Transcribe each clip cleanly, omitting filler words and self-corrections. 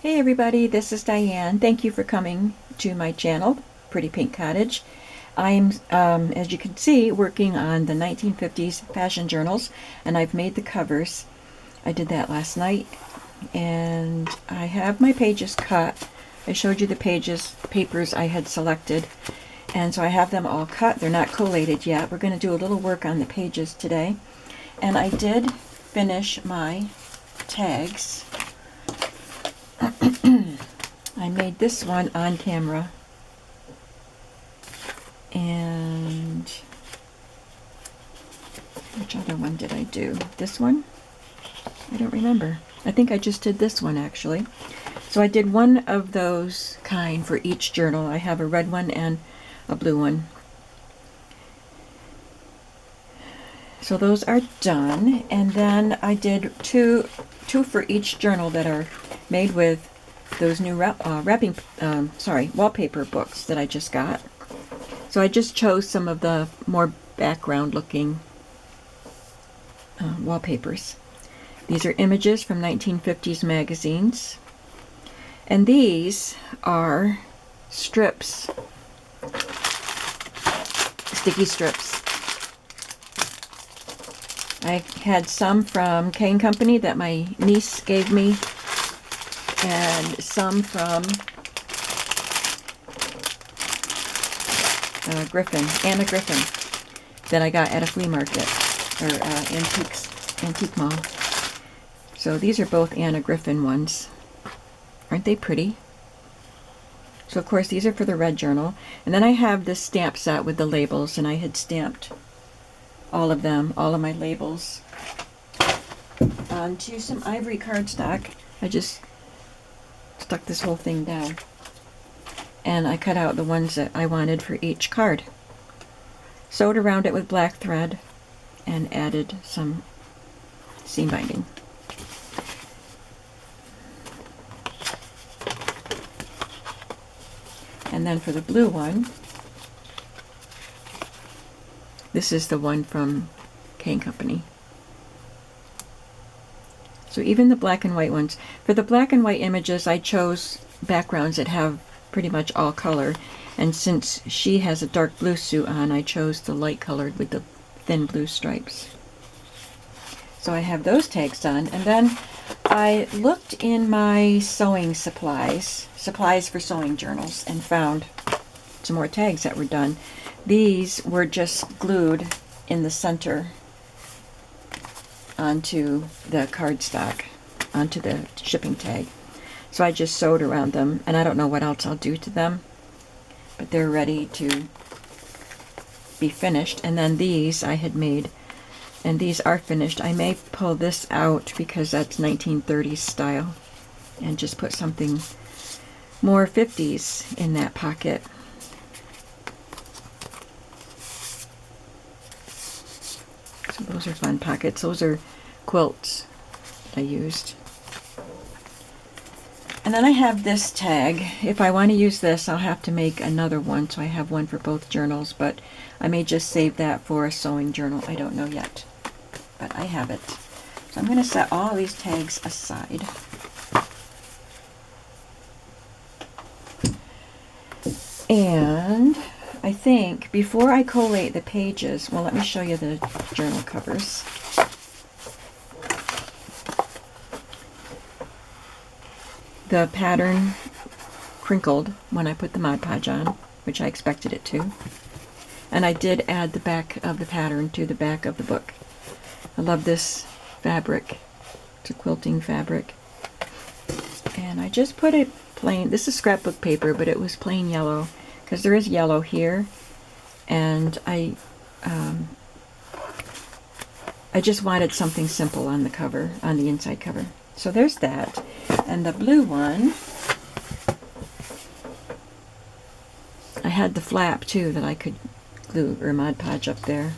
Hey everybody, this is Diane. Thank you for coming to my channel, Pretty Pink Cottage. I'm, as you can see, working on the 1950s fashion journals, and I've made the covers. I did that last night, and I have my pages cut. I showed you the papers I had selected, and so I have them all cut. They're not collated yet. We're going to do a little work on the pages today. And I did finish my tags. I made this one on camera, and which other one did I do? This one? I don't remember. I think I just did this one actually. So I did one of those kind for each journal. I have a red one and a blue one. So those are done, and then I did two for each journal that are made with those new wallpaper books that I just got. So I just chose some of the more background looking wallpapers. These are images from 1950s magazines, and these are strips, sticky strips. I had some from K & Company that my niece gave me, and some from Anna Griffin, that I got at a flea market, or antique mall. So these are both Anna Griffin ones. Aren't they pretty? So of course these are for the red journal. And then I have this stamp set with the labels, and I had stamped all of them, all of my labels, onto some ivory cardstock. I just stuck this whole thing down, and I cut out the ones that I wanted for each card. Sewed around it with black thread and added some seam binding. And then for the blue one, this is the one from K & Company. So even the black and white ones. For the black and white images, I chose backgrounds that have pretty much all color. And since she has a dark blue suit on, I chose the light colored with the thin blue stripes. So I have those tags done. And then I looked in my sewing supplies for sewing journals, and found some more tags that were done. These were just glued in the center onto the cardstock, onto the shipping tag. So I just sewed around them, and I don't know what else I'll do to them, but they're ready to be finished. And then these I had made, and these are finished. I may pull this out because that's 1930s style, and just put something more 50s in that pocket. So those are fun pockets. Those are quilts I used. And then I have this tag. If I want to use this, I'll have to make another one, so I have one for both journals, but I may just save that for a sewing journal. I don't know yet, but I have it. So I'm going to set all these tags aside. And I think before I collate the pages, well, let me show you the journal covers. The pattern crinkled when I put the Mod Podge on, which I expected it to. And I did add the back of the pattern to the back of the book. I love this fabric. It's a quilting fabric. And I just put it plain, this is scrapbook paper, but it was plain yellow, because there is yellow here, and I just wanted something simple on the cover, on the inside cover. So there's that. And the blue one, I had the flap too that I could glue or Mod Podge up there.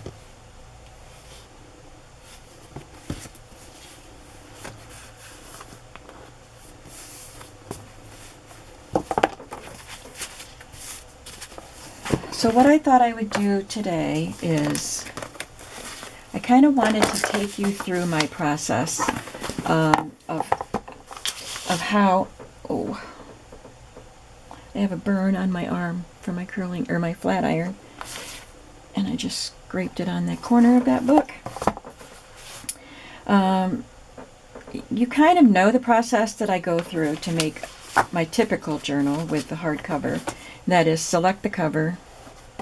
So what I thought I would do today is, I kind of wanted to take you through my process of how Oh, I have a burn on my arm from my curling, or my flat iron. And I just scraped it on the corner of that book. You kind of know the process that I go through to make my typical journal with the hardcover. That is, select the cover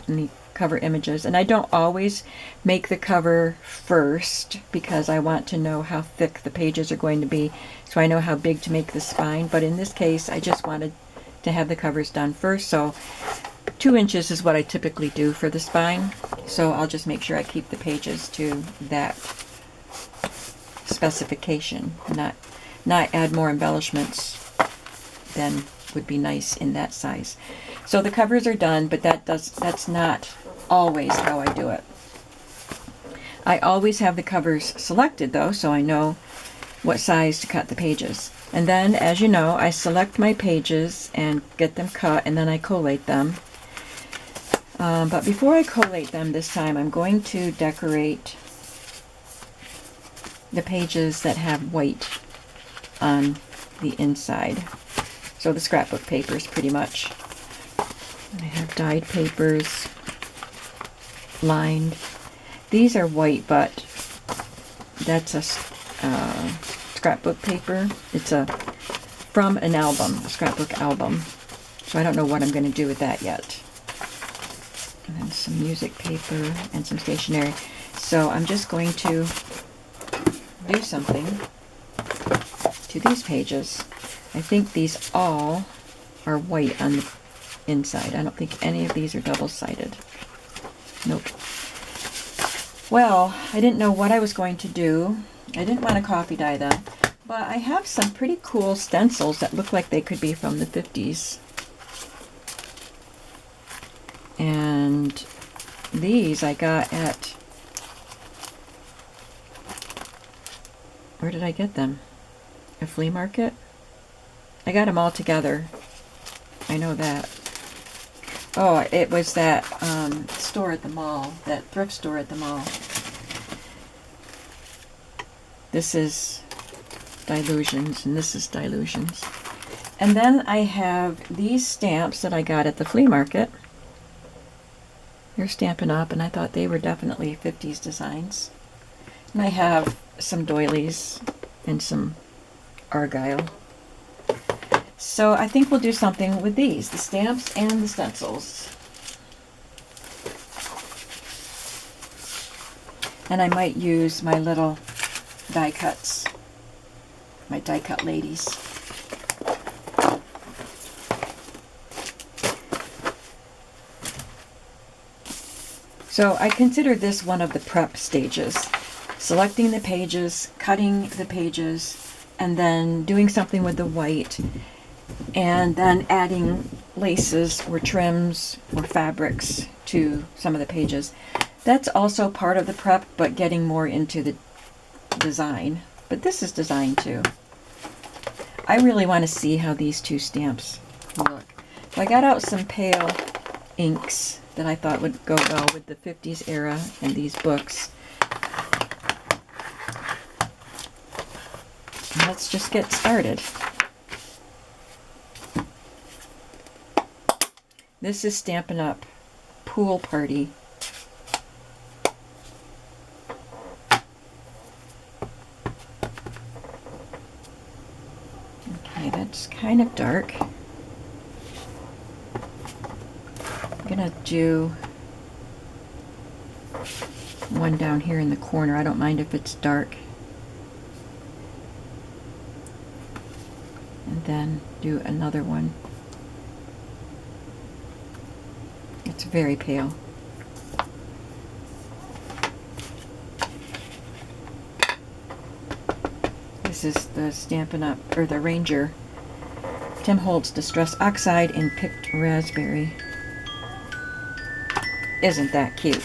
and the cover images. And I don't always make the cover first because I want to know how thick the pages are going to be, so I know how big to make the spine. But in this case, I just wanted to have the covers done first. So 2 inches is what I typically do for the spine. So I'll just make sure I keep the pages to that specification, not add more embellishments than would be nice in that size. So the covers are done, but that's not always how I do it. I always have the covers selected though, so I know what size to cut the pages. And then, as you know, I select my pages and get them cut, and then I collate them. But before I collate them this time, I'm going to decorate the pages that have white on the inside. So the scrapbook papers, pretty much. I have dyed papers, lined. These are white, but that's a scrapbook paper. It's from an album, a scrapbook album. So I don't know what I'm going to do with that yet. And then some music paper and some stationery. So I'm just going to do something to these pages. I think these all are white on the inside. I don't think any of these are double-sided. Nope. Well, I didn't know what I was going to do. I didn't want to coffee dye them, but I have some pretty cool stencils that look like they could be from the 50s. And these I got at, where did I get them? A flea market? I got them all together. I know that. Oh, it was that store at the mall, that thrift store at the mall. This is Dilutions, and this is Dilutions. And then I have these stamps that I got at the flea market. They're Stampin' Up, and I thought they were definitely 50s designs. And I have some doilies and some Argyle. So I think we'll do something with these, the stamps and the stencils. And I might use my little die cuts, my die cut ladies. So I consider this one of the prep stages. Selecting the pages, cutting the pages, and then doing something with the white, and then adding laces or trims or fabrics to some of the pages. That's also part of the prep, but getting more into the design. But this is design too. I really want to see how these two stamps look. So I got out some pale inks that I thought would go well with the 50s era and these books. And let's just get started. This is Stampin' Up! Pool Party. Okay, that's kind of dark. I'm gonna do one down here in the corner. I don't mind if it's dark. And then do another one. It's very pale. This is the Stampin' Up! Or the Ranger. Tim Holtz Distress Oxide in Picked Raspberry. Isn't that cute?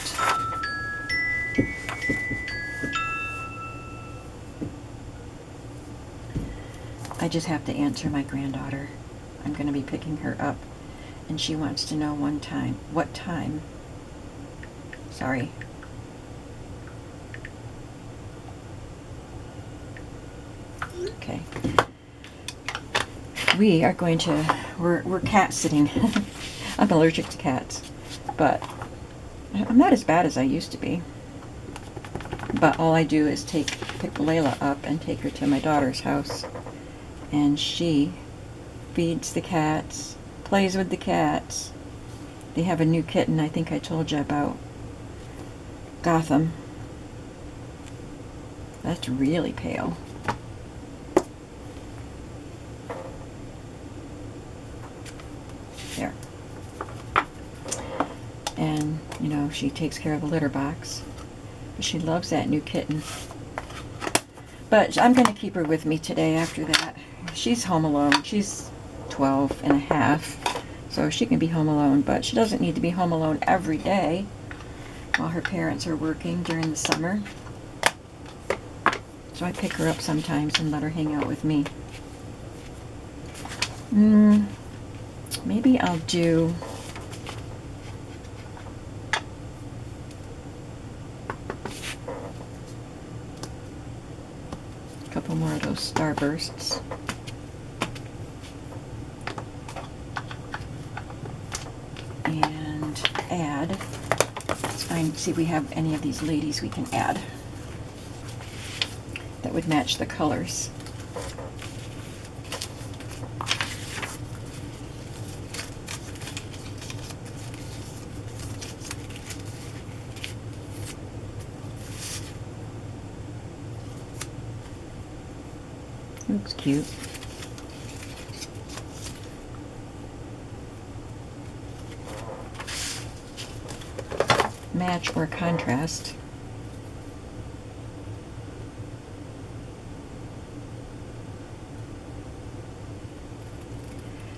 I just have to answer my granddaughter. I'm going to be picking her up, and she wants to know what time. Sorry. Okay. we are going to, we're cat sitting. I'm allergic to cats, but I'm not as bad as I used to be. But all I do is pick Layla up and take her to my daughter's house, and she feeds the cats, plays with the cats. They have a new kitten I think I told you about, Gotham. That's really pale. There. And, you know, she takes care of the litter box. But she loves that new kitten. But I'm going to keep her with me today after that. She's home alone. She's 12 and a half, so she can be home alone, but she doesn't need to be home alone every day while her parents are working during the summer. So I pick her up sometimes and let her hang out with me. Maybe I'll do a couple more of those starbursts. And add, let's find, see if we have any of these ladies we can add that would match the colors. Looks cute. Match or contrast.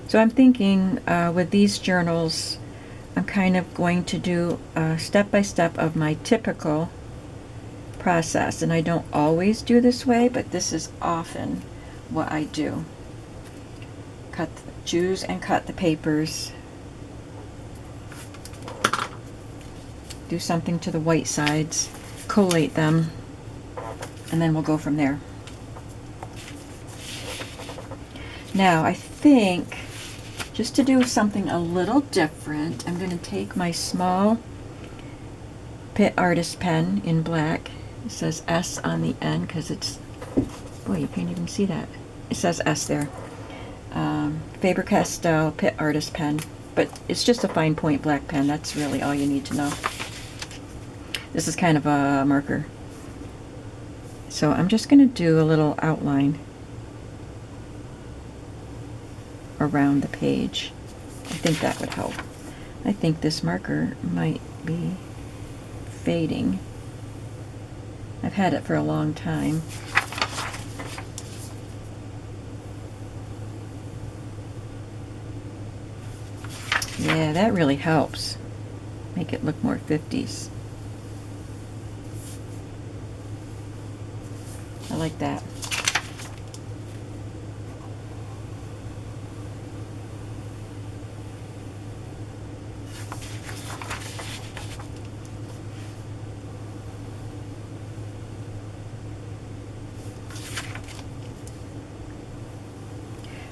So I'm thinking with these journals, I'm kind of going to do a step-by-step of my typical process. And I don't always do this way, but this is often what I do. Choose and cut the papers. Do something to the white sides, collate them, and then we'll go from there. Now I think, just to do something a little different, I'm going to take my small Pitt Artist pen in black. It says S on the end because it's, boy, you can't even see that. It says S there. Faber-Castell Pitt Artist pen, but it's just a fine point black pen. That's really all you need to know. This is kind of a marker. So I'm just going to do a little outline around the page. I think that would help. I think this marker might be fading. I've had it for a long time. Yeah, that really helps make it look more 50s. I like that.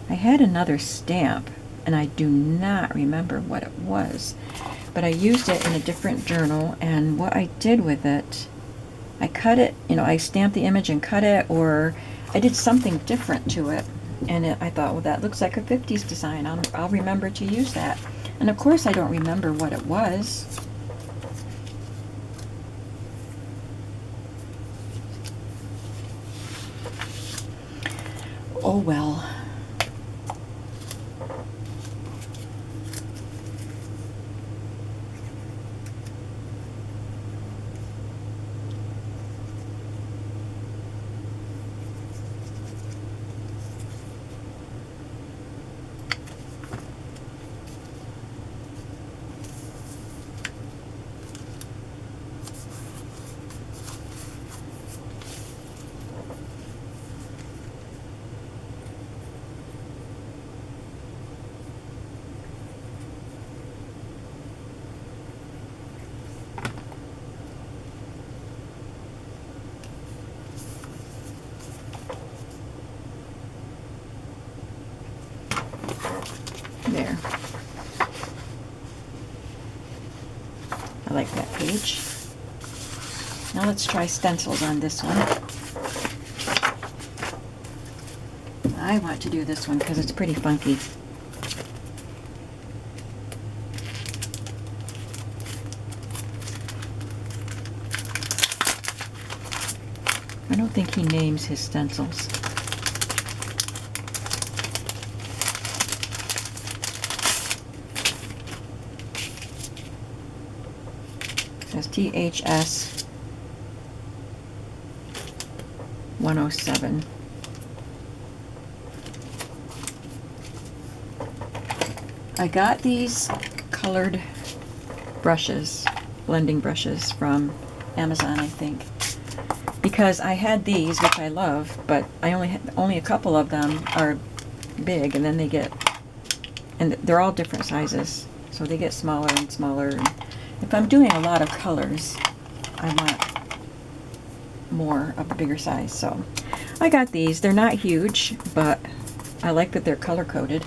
I had another stamp, and I do not remember what it was, but I used it in a different journal, and what I did with it, I cut it, you know, I stamped the image and cut it, or I did something different to it, and I thought, well, that looks like a 50s design. I'll remember to use that. And of course I don't remember what it was. Oh well. There. I like that page. Now let's try stencils on this one. I want to do this one because it's pretty funky. I don't think he names his stencils. It says THS 107. I got these colored brushes, blending brushes from Amazon, I think, because I had these, which I love, but I only a couple of them are big, and then they get, and they're all different sizes, so they get smaller and smaller. And if I'm doing a lot of colors, I want more of a bigger size, so I got these. They're not huge, but I like that they're color coded.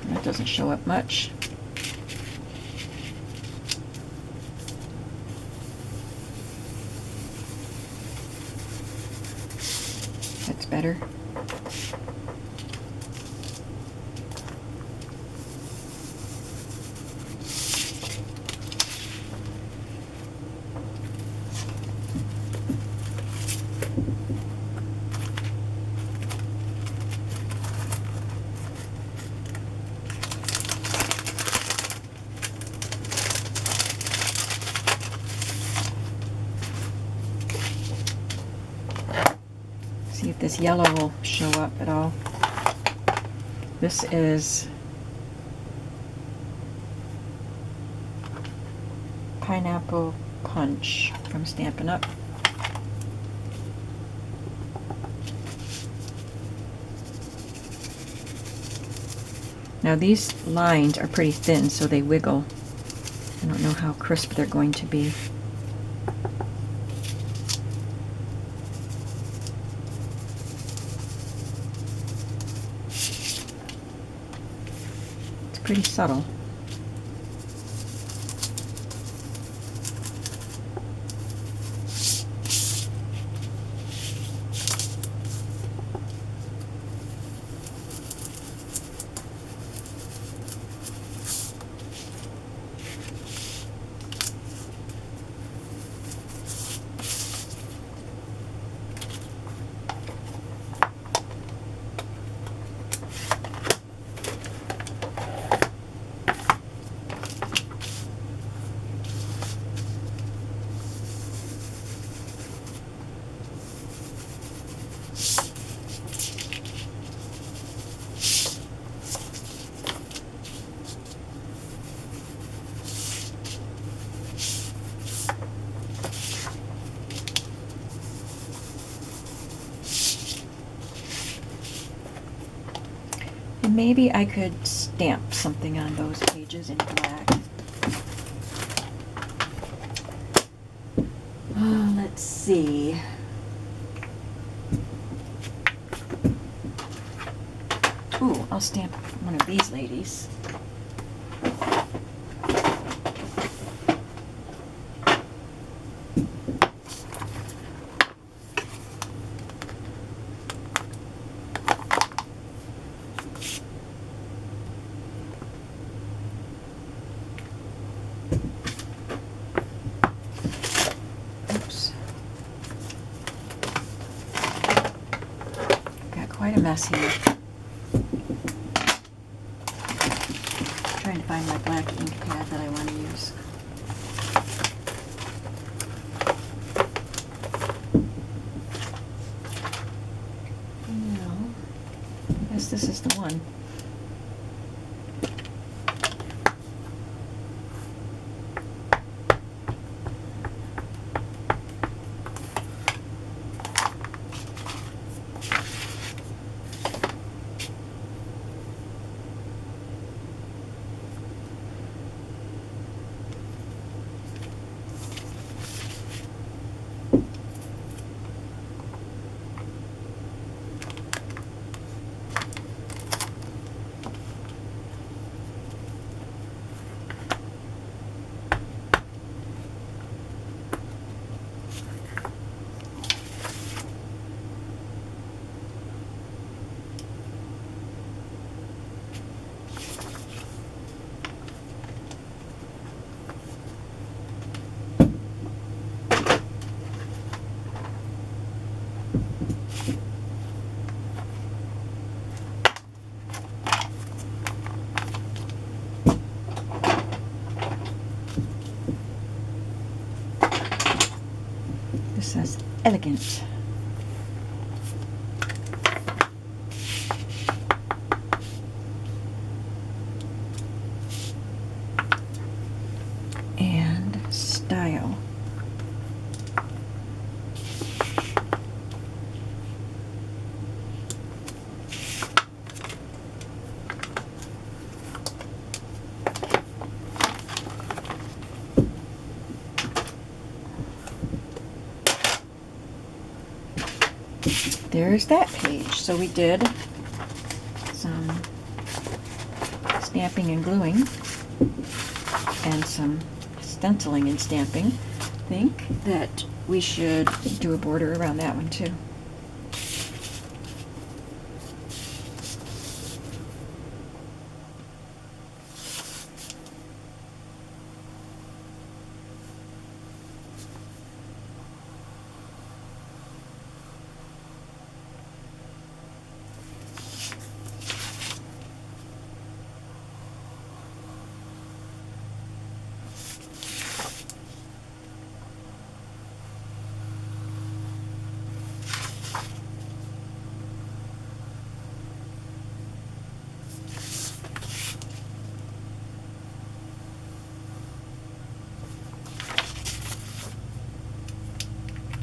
That doesn't show up much. That's better. See if this yellow will show up at all. This is Pineapple Punch from Stampin' Up. Now these lines are pretty thin, so they wiggle. I don't know how crisp they're going to be. Pretty subtle. Maybe I could stamp something on those pages in black. Oh, let's see. Ooh, I'll stamp one of these ladies. Quite a mess here. Trying to find my black ink pad that I want to use. No, I guess this is the one. elegant. And style. There's that page. So we did some stamping and gluing and some stenciling and stamping. I think that we should do a border around that one too.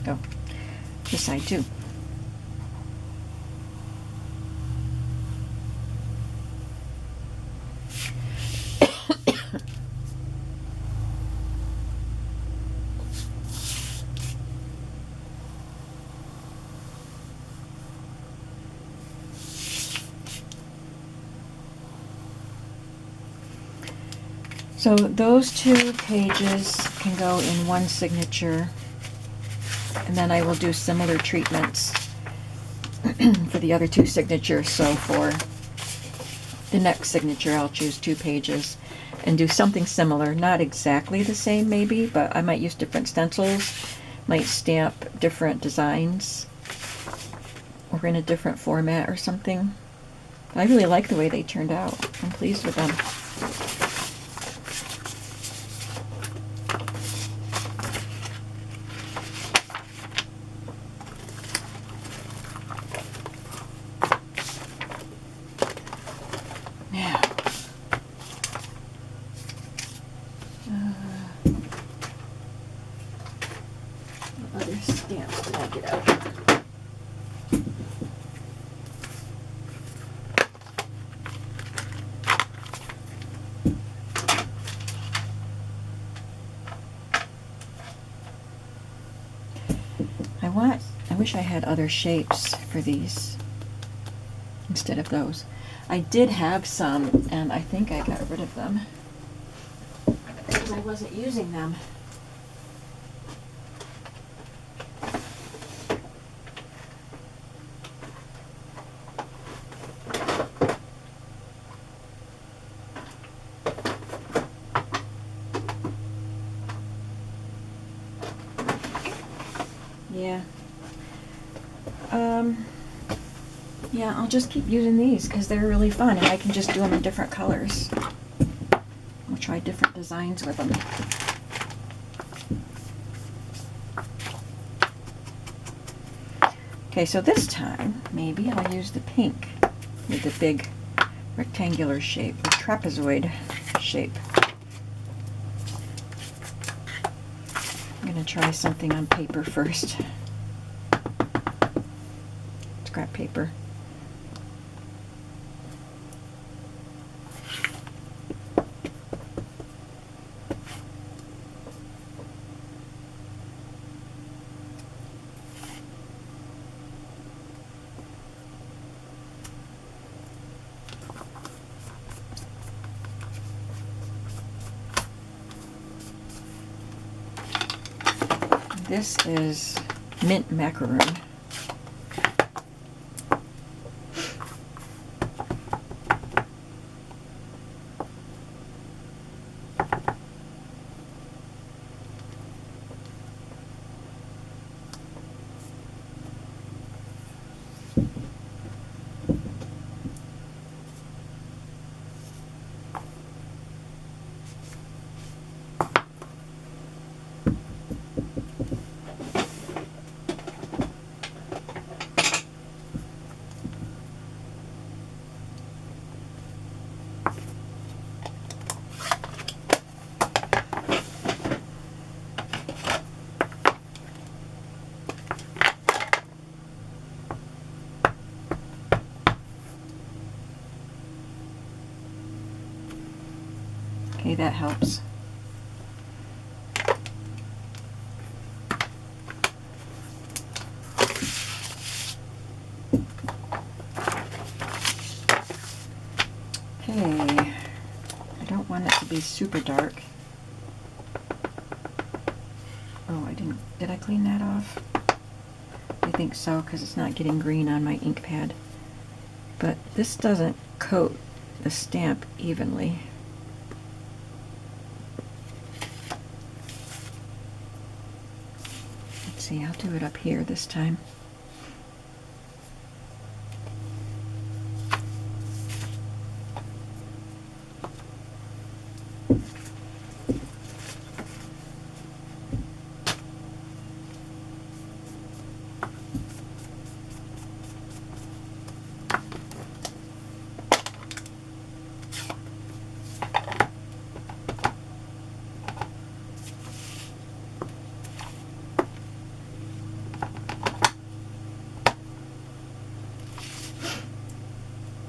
Oh, this side too. So those 2 pages can go in one signature, and then I will do similar treatments for the other 2 signatures. So for the next signature, I'll choose 2 pages and do something similar, not exactly the same maybe, but I might use different stencils, might stamp different designs, or in a different format or something. I really like the way they turned out. I'm pleased with them. Now, what other stamps did I get out? I wish I had other shapes for these instead of those. I did have some, and I think I got rid of them because I wasn't using them. Yeah. Yeah, I'll just keep using these because they're really fun, and I can just do them in different colors. I'll try different designs with them. Okay, so this time, maybe I'll use the pink with the big rectangular shape, the trapezoid shape. I'm going to try something on paper first. Scrap paper. This is mint macaroon. Hopefully that helps. Okay, I don't want it to be super dark. Oh, did I clean that off? I think so, because it's not getting green on my ink pad. But this doesn't coat the stamp evenly. Let's see, I'll do it up here this time.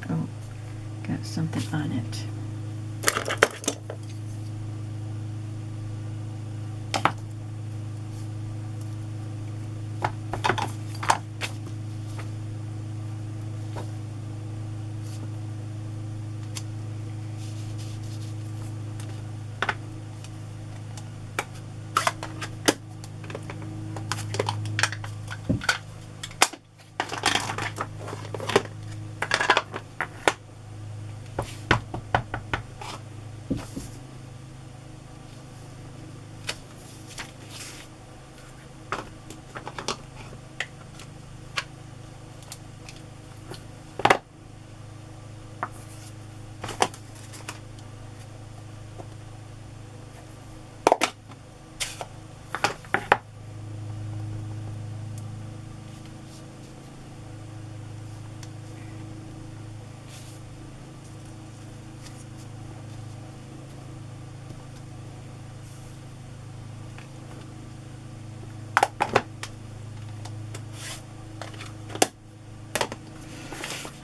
Oh, got something on it.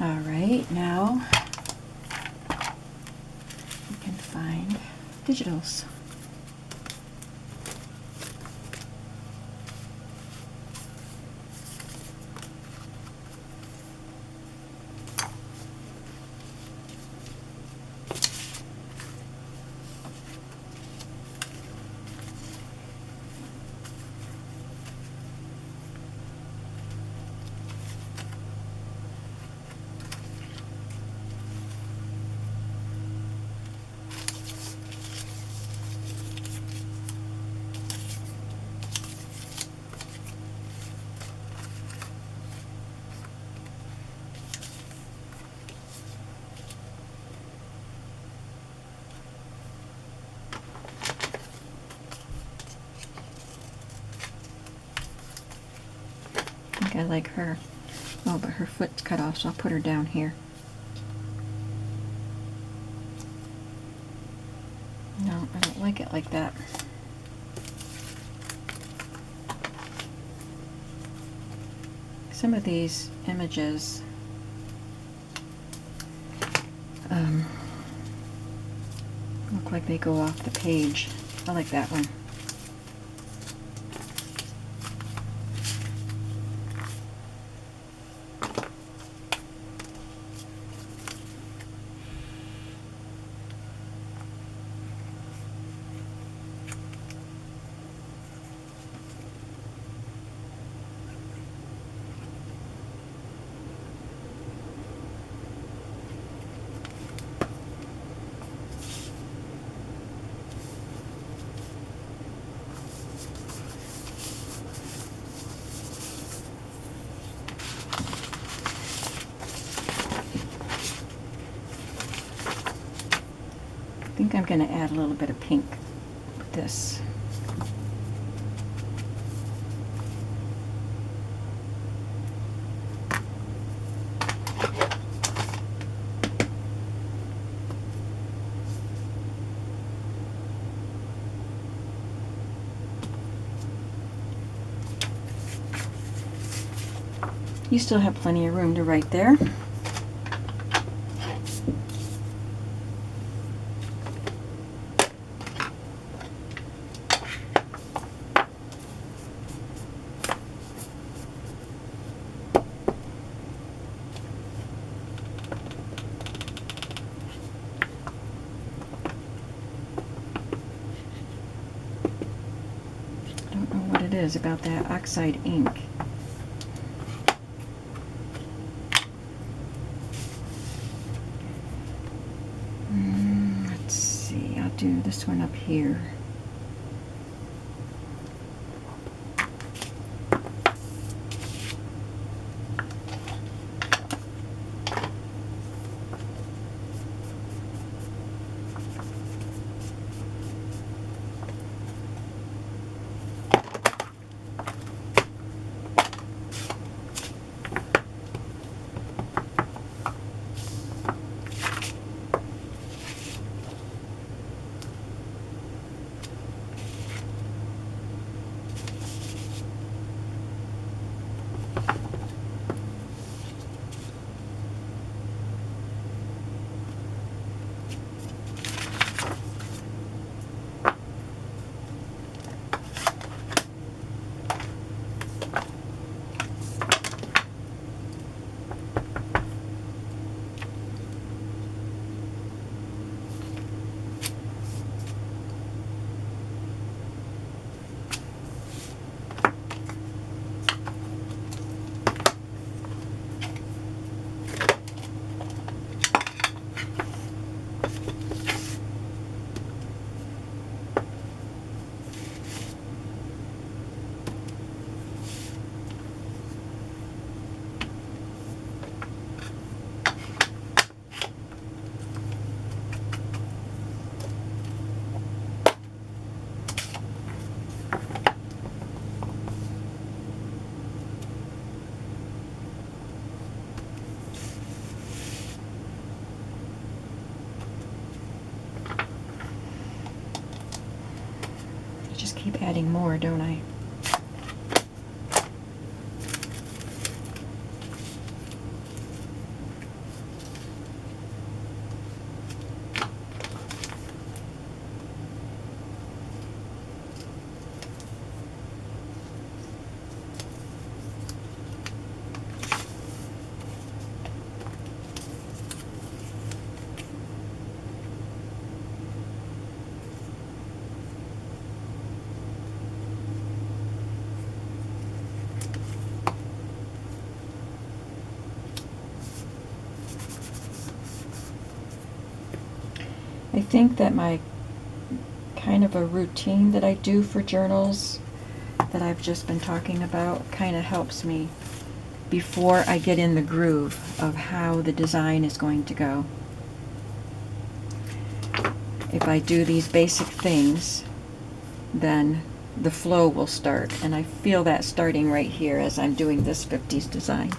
All right, now we can find digitals. I think I like her. Oh, but her foot's cut off, so I'll put her down here. No, I don't like it like that. Some of these images look like they go off the page. I like that one. I think I'm going to add a little bit of pink with this. You still have plenty of room to write there. is about that oxide ink. Let's see, I'll do this one up here. Just keep adding more, don't I? I think that my kind of a routine that I do for journals that I've just been talking about kind of helps me before I get in the groove of how the design is going to go. If I do these basic things, then the flow will start, and I feel that starting right here as I'm doing this 50s design.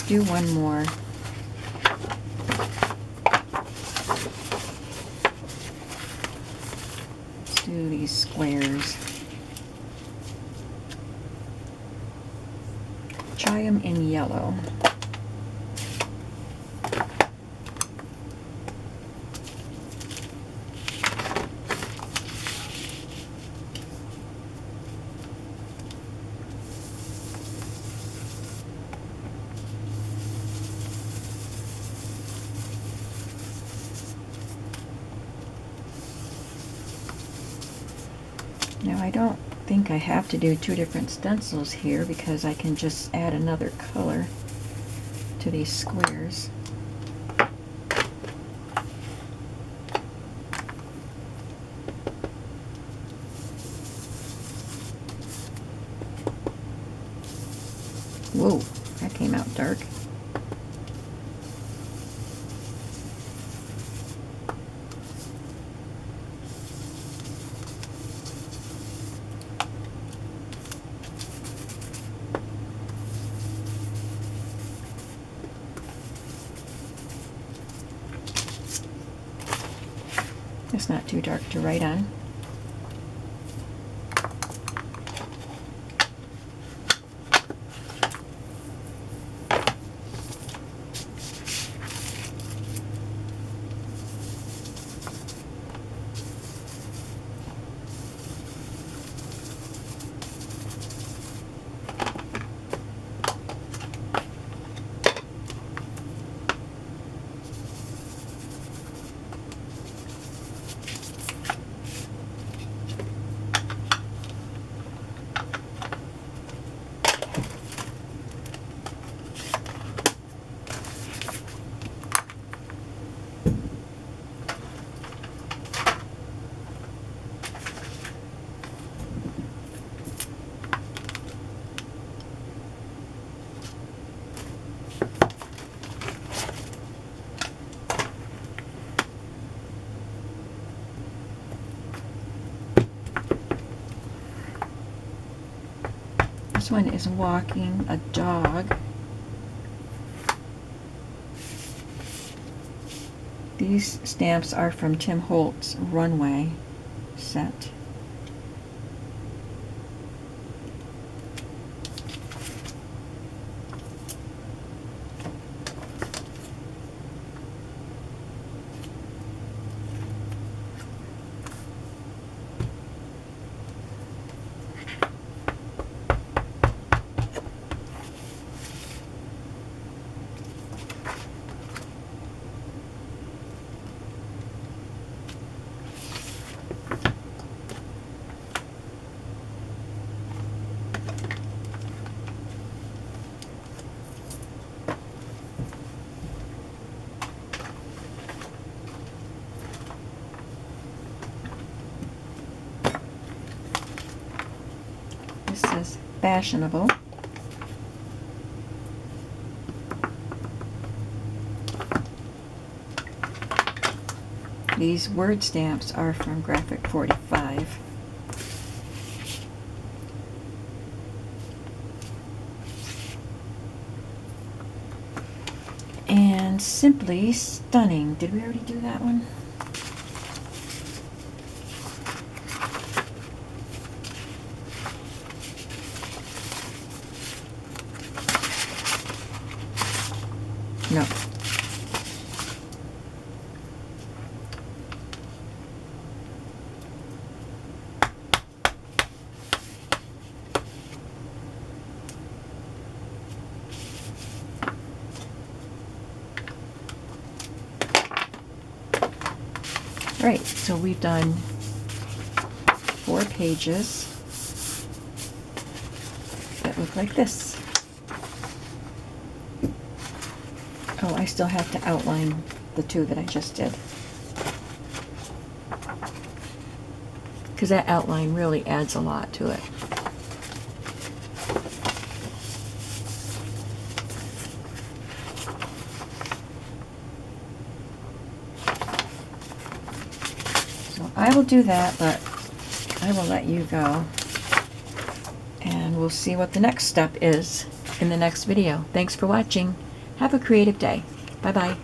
Do one more. Let's do these squares. Try them in yellow. Now I don't think I have to do two different stencils here because I can just add another color to these squares. Whoa, that came out dark. It's not too dark to write on. This one is walking a dog. These stamps are from Tim Holt's Runway set. This says fashionable. These word stamps are from Graphic 45. And Simply Stunning. Did we already do that one? No. Right, so we've done 4 pages that look like this. Oh, I still have to outline the 2 that I just did, because that outline really adds a lot to it. So I will do that, but I will let you go, and we'll see what the next step is in the next video. Thanks for watching. Have a creative day. Bye-bye.